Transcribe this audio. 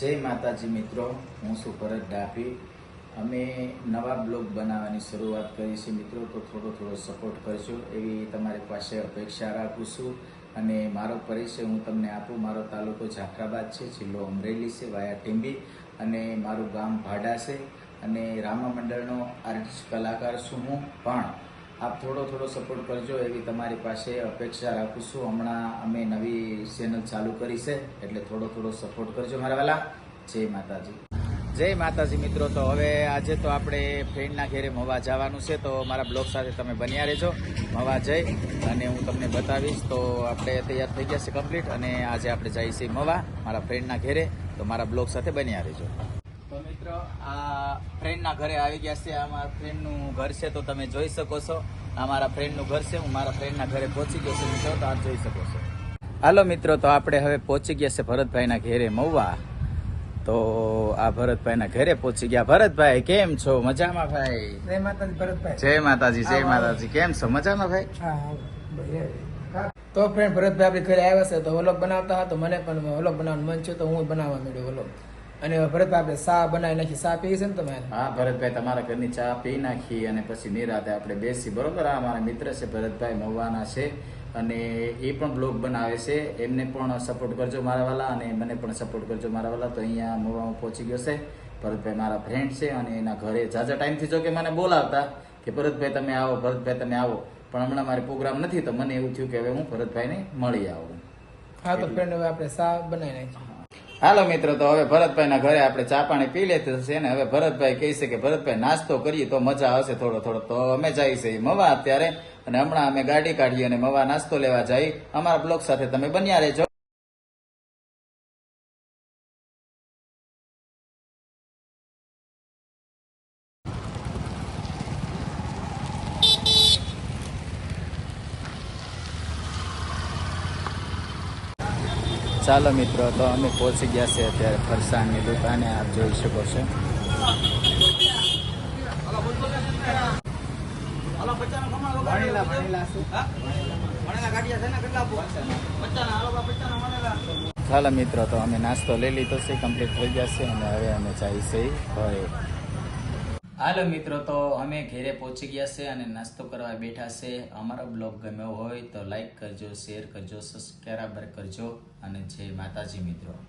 જય માતાજી મિત્રો, હું છું ભરત ડાભી। અમે નવા બ્લોગ બનાવવાની શરૂઆત કરી છે મિત્રો, તો થોડો સપોર્ટ કરજો એવી તમારી પાસે અપેક્ષા રાખું છું। અને મારો પરિચય હું તમને આપું। મારો તાલુકો જાફરાબાદ છે, જિલ્લો અમરેલી છે, વાયા ટીંબી, અને મારું ગામ ભાડા છે, અને રામા મંડળનો આર્ટિસ્ટ કલાકાર છું હું પણ। આપ થોડો સપોર્ટ કરજો એવી તમારી પાસે અપેક્ષા રાખું છું। હમણાં અમે નવી ચેનલ ચાલુ કરી છે, એટલે થોડો સપોર્ટ કરજો મારા વાલા। જય માતાજી। જય માતાજી મિત્રો, તો હવે આજે તો આપણે ફ્રેન્ડના ઘેરે મવા જવાનું છે, તો મારા બ્લોગ સાથે તમે બન્યા રહેજો। મવા જઈ અને હું તમને બતાવીશ। તો આપણે તૈયાર થઈ ગયા છે કમ્પ્લીટ, અને આજે આપણે જઈએ છીએ મવા મારા ફ્રેન્ડના ઘેરે, તો મારા બ્લોગ સાથે બન્યા રહેજો। તો મિત્રો, આ ફ્રેન્ડના ઘરે આવી ગયા છે। આ મારા ફ્રેન્ડનું ઘર છે, તો તમે જોઈ શકો છો। આ મારા ફ્રેન્ડનું ઘર છે। હું મારા ફ્રેન્ડના ઘરે પહોંચી ગયો છું મિત્રો, તો આપ જોઈ શકો છો। હાલો મિત્રો, તો આપણે હવે પહોંચી ગયા છે ભરતભાઈના ઘેરે મવા। તો આ ભરતભાઈના ઘરે પહોંચી ગયા। ભરતભાઈ કેમ છો? મજામાં ભાઈ? જય માતાજી ભરતભાઈ। જય માતાજી, જય માતાજી। કેમ છો? મજામાં ભાઈ? તો ફ્રેન્ડ ભરતભાઈ આપણે ઘરે આવ્યા છે, તો વ્લોગ બનાવતા હતા, તો મને પણ વ્લોગ બનાવવાનું મન છે, તો હું બનાવવા માંડ્યો વ્લોગ। અને ભરતભાઈ આપણે ચા બનાવી નાખી। ચા પી છે ને તમે? હા ભરતભાઈ, તમારા ઘરની ચા પી નાખી અને પછી નિરાતે આપણે બેસી, બરોબર। આ મારા મિત્ર છે ભરતભાઈ, મવાના છે, અને એ પણ બ્લોગ બનાવે છે। એમને પણ સપોર્ટ કરજો મારા વાલા, અને મને પણ સપોર્ટ કરજો મારા વાલા। તો અહીંયા મવામાં પહોંચી ગયો છે ભરતભાઈ, મારા ફ્રેન્ડ છે, અને એના ઘરે ઝાઝા ટાઈમથી જો કે મને બોલાવતા કે ભરતભાઈ તમે આવો, ભરતભાઈ તમે આવો, પણ હમણાં મારે પ્રોગ્રામ નથી, તો મને એવું થયું કે હવે હું ભરતભાઈને મળી આવું। હા તો ફ્રેન્ડ હવે આપણે ચા બનાવી નાખી। હાલો મિત્રો, તો હવે ભરતભાઈના ઘરે આપણે ચા પાણી પી લેતું છે ને હવે ભરતભાઈ કહે છે કે ભરતભાઈ નાસ્તો કરીએ તો મજા આવશે થોડો। તો અમે જઈએ છીએ મવા અત્યારે, અને હમણાં અમે ગાડી કાઢીએ અને મવા નાસ્તો લેવા જઈએ। અમારા બ્લોગ સાથે તમે બન્યા રહેજો। ચાલો મિત્રો, તો અમે પહોંચી ગયા છે અત્યારે ફરસાણની દુકાને, આપ જોઈ શકો છો। ચાલો મિત્રો, તો અમે નાસ્તો લઈ લીધો છે, કમ્પ્લીટ થઈ ગયા છે, અને હવે અમે જઈએ છીએ ઘરે। હાલો મિત્રો, તો અમે ઘેરે પહોંચી ગયા છે અને નાસ્તો કરવા બેઠા છે। અમારો બ્લોગ ગમ્યો હોય તો લાઈક કરજો, શેર કરજો, સબસ્ક્રાઈબર કરજો, અને જય માતાજી મિત્રો।